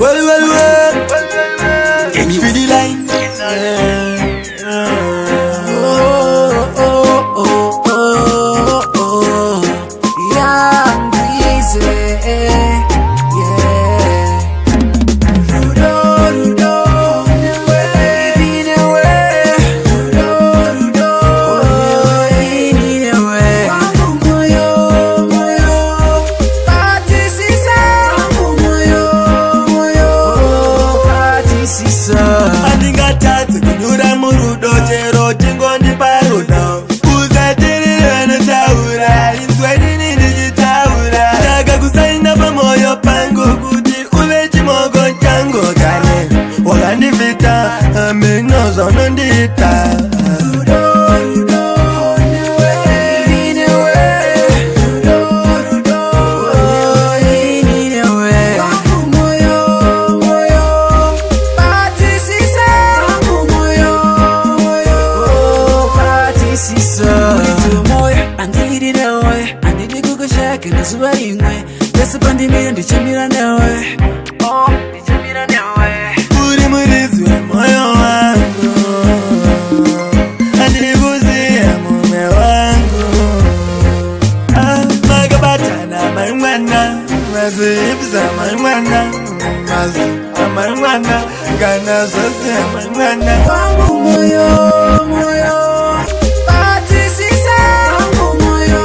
Well. Catch for the line. Young Breezy, yeah. Rudo, in a way. Rudo, in a way. Moyo, party sisa. Moyo, party sisa. Andingatadzi kunyura murudo chero chingondi parudo. Usatiri vanotaura inzweni ndichitaura. Ndakakusaina pamoyo pangu kuti uve chimoko changu kane. Wakandivhita mino zvaunondiita. Uri murizi wemoyo wangu, andikuziya mume wangu. Makabatana mai mwana, mazivisa mai mwana, maziva mai mwana, kana zvose mai mwana. Moyo, party sisa. Moyo,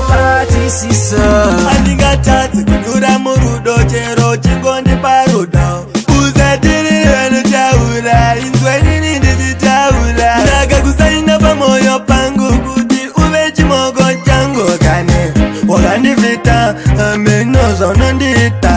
party sisa. Andingatadzi kunyura murudo chero chingondi parudo. Usatiri vanotaura inzweni ndichitaura. Ndakakusaina pamoyo pangu kuti uve chimoko changu kane. Wakandivhita mino zvaunondiita.